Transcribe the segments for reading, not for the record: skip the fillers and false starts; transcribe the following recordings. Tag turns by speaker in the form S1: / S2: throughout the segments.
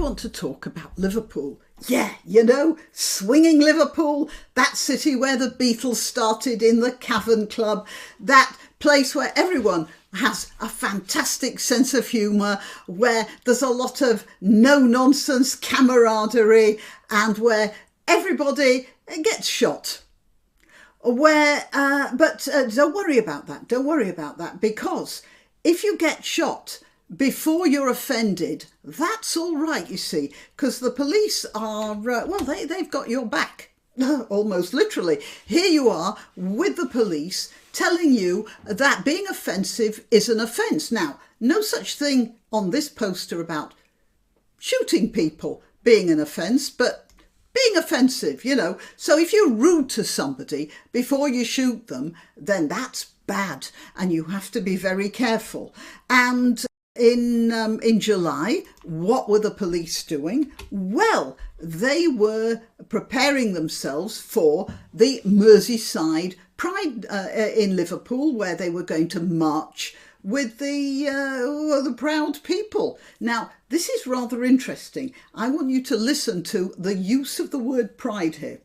S1: want to talk about Liverpool. Yeah, you know, swinging Liverpool, that city where the Beatles started in the Cavern Club, that place where everyone has a fantastic sense of humour, where there's a lot of no-nonsense camaraderie and where everybody gets shot. But don't worry about that. Don't worry about that, because if you get shot before you're offended, that's all right, you see, because the police are, they've got your back, almost literally. Here you are with the police telling you that being offensive is an offence. Now, no such thing on this poster about shooting people being an offence, but being offensive, you know. So if you're rude to somebody before you shoot them, then that's bad and you have to be very careful. And in July, what were the police doing? Well, they were preparing themselves for the Merseyside Pride in Liverpool, where they were going to march with the proud people. Now, this is rather interesting. I want you to listen to the use of the word pride here,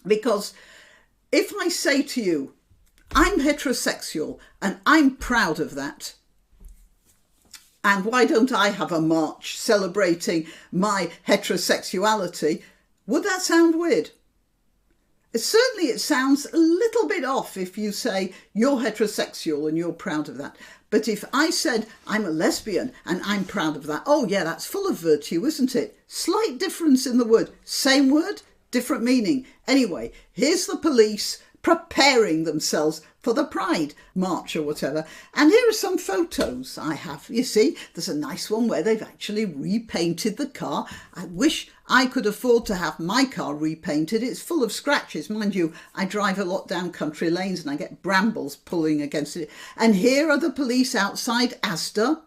S1: because if I say to you, I'm heterosexual and I'm proud of that, and why don't I have a march celebrating my heterosexuality? Would that sound weird? Certainly it sounds a little bit off if you say you're heterosexual and you're proud of that. But if I said I'm a lesbian and I'm proud of that, oh yeah, that's full of virtue, isn't it? Slight difference in the word. Same word, different meaning. Anyway, here's the police preparing themselves for the Pride March or whatever. And here are some photos I have. You see, there's a nice one where they've actually repainted the car. I wish I could afford to have my car repainted. It's full of scratches. Mind you, I drive a lot down country lanes and I get brambles pulling against it. And here are the police outside Asda,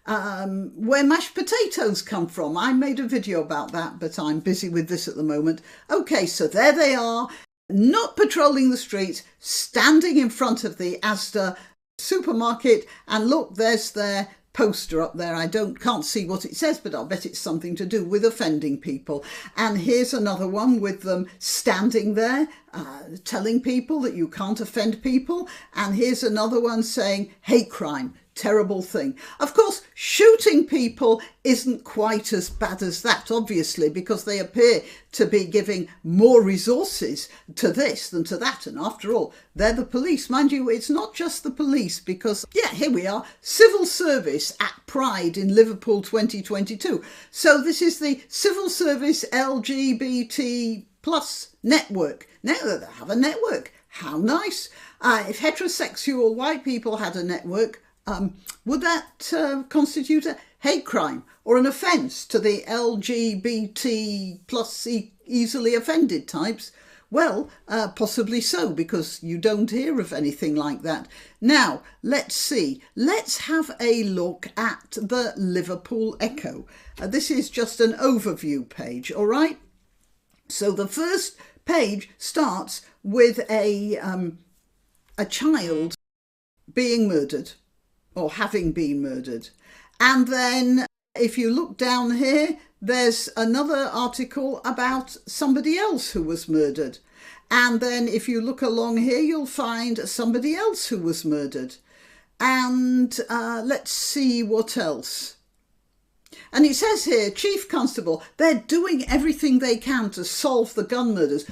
S1: where mashed potatoes come from. I made a video about that, but I'm busy with this at the moment. Okay, so there they are. Not patrolling the streets, standing in front of the Asda supermarket, and look, there's their poster up there. I can't see what it says, but I'll bet it's something to do with offending people. And here's another one with them standing there, telling people that you can't offend people. And here's another one saying hate crime. Terrible thing. Of course, shooting people isn't quite as bad as that, obviously, because they appear to be giving more resources to this than to that. And after all, they're the police. Mind you, it's not just the police, because, yeah, here we are, civil service at Pride in Liverpool 2022. So this is the civil service LGBT plus network. Now they have a network. How nice. If heterosexual white people had a network, would that constitute a hate crime or an offence to the LGBT plus easily offended types? Well, possibly so, because you don't hear of anything like that. Now, let's see. Let's have a look at the Liverpool Echo. This is just an overview page, all right? So the first page starts with a child being murdered, or having been murdered. And then if you look down here, there's another article about somebody else who was murdered. And then if you look along here, you'll find somebody else who was murdered. And let's see what else. And it says here, Chief Constable, they're doing everything they can to solve the gun murders.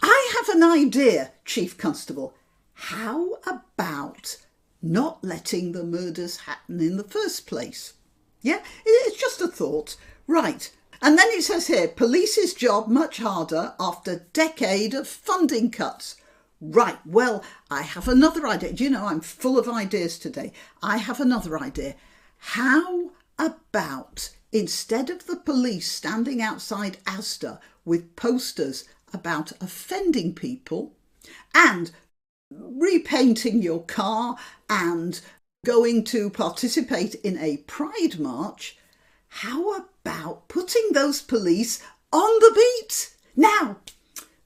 S1: I have an idea, Chief Constable. How about not letting the murders happen in the first place? Yeah, it's just a thought. Right. And then it says here, police's job much harder after decade of funding cuts. Right, well, I have another idea. Do you know, I'm full of ideas today. I have another idea. How about, instead of the police standing outside Asda with posters about offending people and repainting your car and going to participate in a pride march, how about putting those police on the beat? Now,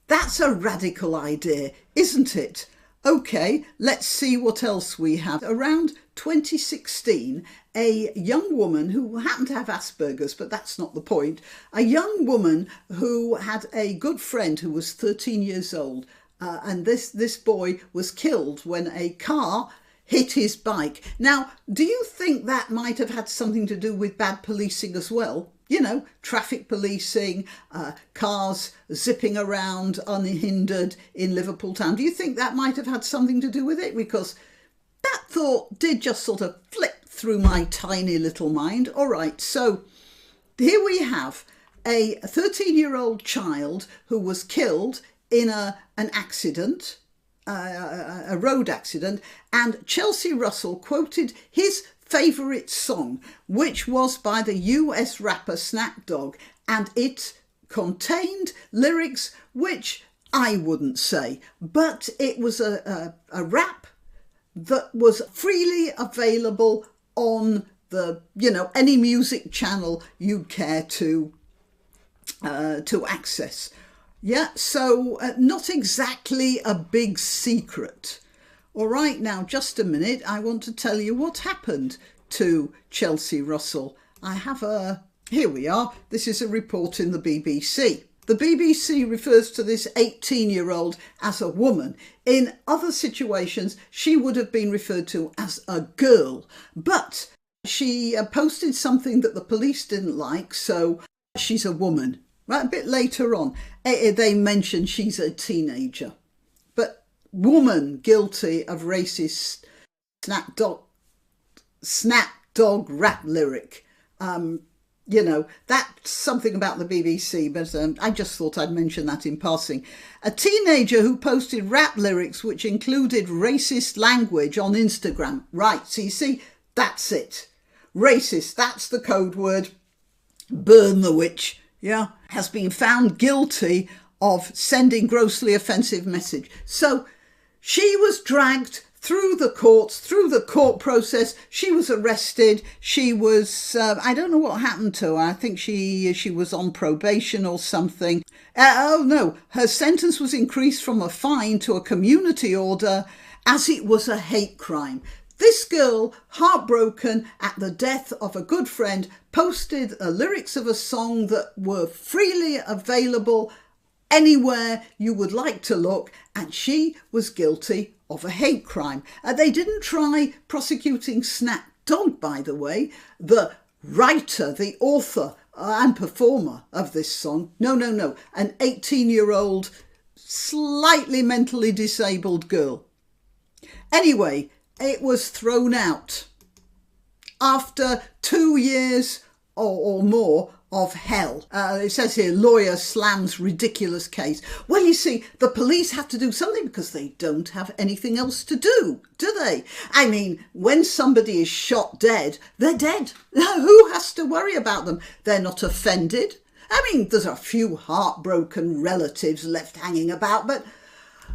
S1: that's a radical idea, isn't it? Okay, let's see what else we have. Around 2016, a young woman who happened to have Asperger's, but that's not the point, a young woman who had a good friend who was 13 years old, and this boy was killed when a car hit his bike. Now, do you think that might have had something to do with bad policing as well? You know, traffic policing, cars zipping around unhindered in Liverpool town. Do you think that might have had something to do with it? Because that thought did just sort of flick through my tiny little mind. All right, so here we have a 13-year-old child who was killed in an accident, a road accident, and Chelsea Russell quoted his favourite song, which was by the US rapper Snoop Dogg, and it contained lyrics which I wouldn't say, but it was a rap that was freely available on the, you know, any music channel you'd care to access. Yeah, so not exactly a big secret. All right, now just a minute. I want to tell you what happened to Chelsea Russell. I have here we are. This is a report in the BBC. The BBC refers to this 18-year-old as a woman. In other situations, she would have been referred to as a girl. But she posted something that the police didn't like, so she's a woman. Right, a bit later on, they mention she's a teenager. But woman guilty of racist snap dog rap lyric. You know, that's something about the BBC, but I just thought I'd mention that in passing. A teenager who posted rap lyrics which included racist language on Instagram. Right, so you see, that's it. Racist, that's the code word. Burn the witch, yeah, has been found guilty of sending grossly offensive message. So she was dragged through the courts, through the court process. She was arrested. She was, I don't know what happened to her. I think she was on probation or something. Oh no, her sentence was increased from a fine to a community order as it was a hate crime. This girl, heartbroken at the death of a good friend, posted the lyrics of a song that were freely available anywhere you would like to look, and she was guilty of a hate crime. They didn't try prosecuting Snoop Dogg, by the way, the writer, the author and performer of this song. No, an 18-year-old, slightly mentally disabled girl. Anyway, it was thrown out after 2 years or more of hell. It says here, lawyer slams ridiculous case. Well, you see, the police have to do something because they don't have anything else to do they? I mean, when somebody is shot dead, they're dead. Who has to worry about them? They're not offended. I mean, there's a few heartbroken relatives left hanging about, but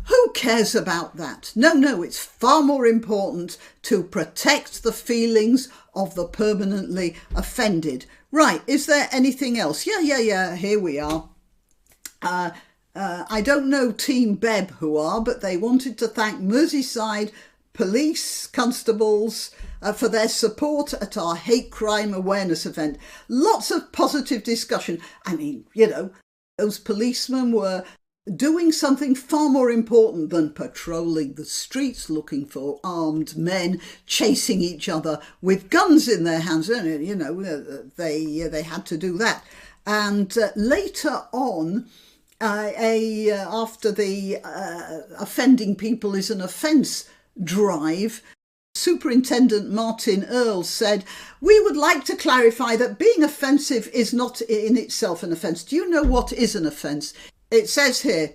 S1: who cares about that? No, it's far more important to protect the feelings of the permanently offended. Right, is there anything else? Yeah, here we are. I don't know Team Beb who are, but they wanted to thank Merseyside police constables for their support at our hate crime awareness event. Lots of positive discussion. I mean, you know, those policemen were doing something far more important than patrolling the streets looking for armed men chasing each other with guns in their hands. You know, they had to do that. And later on, after the offending people is an offence drive, Superintendent Martin Earle said, "We would like to clarify that being offensive is not in itself an offence." Do you know what is an offence? It says here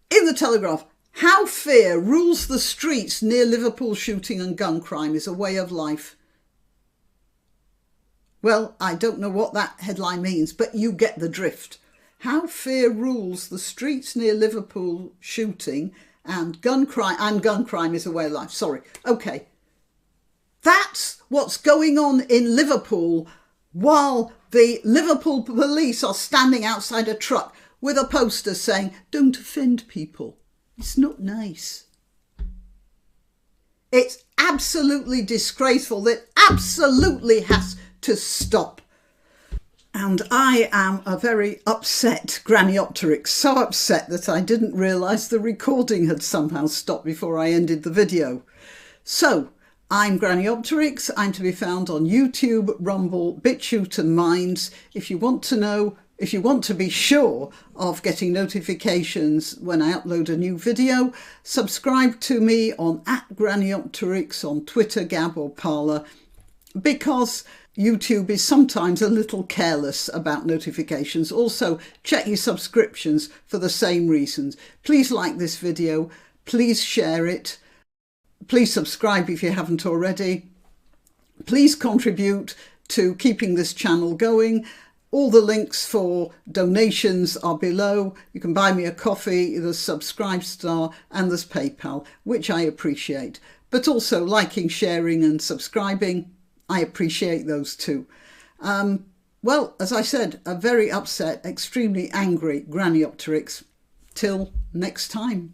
S1: in the Telegraph, how fear rules the streets near Liverpool shooting and gun crime is a way of life. Well, I don't know what that headline means, but you get the drift. How fear rules the streets near Liverpool shooting and gun crime is a way of life. Sorry. Okay. That's what's going on in Liverpool while the Liverpool police are standing outside a truck with a poster saying, "Don't offend people. It's not nice." It's absolutely disgraceful. That absolutely has to stop. And I am a very upset granniopteryx, so upset that I didn't realise the recording had somehow stopped before I ended the video. So, I'm granniopteryx. I'm to be found on YouTube, Rumble, BitChute and Minds. If you want to be sure of getting notifications when I upload a new video, subscribe to me on @granniopteryx on Twitter, Gab or Parler, because YouTube is sometimes a little careless about notifications. Also, check your subscriptions for the same reasons. Please like this video, please share it, please subscribe if you haven't already. Please contribute to keeping this channel going. All the links for donations are below. You can buy me a coffee, there's Subscribestar and there's PayPal, which I appreciate. But also liking, sharing and subscribing, I appreciate those too. Well, as I said, a very upset, extremely angry granniopteryx. Till next time.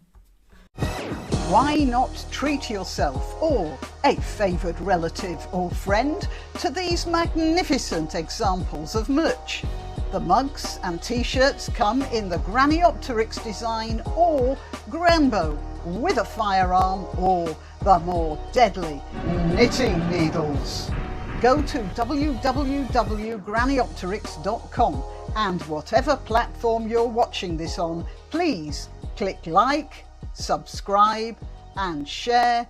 S1: Why not treat yourself or a favoured relative or friend to these magnificent examples of merch? The mugs and t-shirts come in the granniopteryx design or Granbo with a firearm or the more deadly knitting needles. Go to www.granniopteryx.com and whatever platform you're watching this on, please click like, subscribe and share.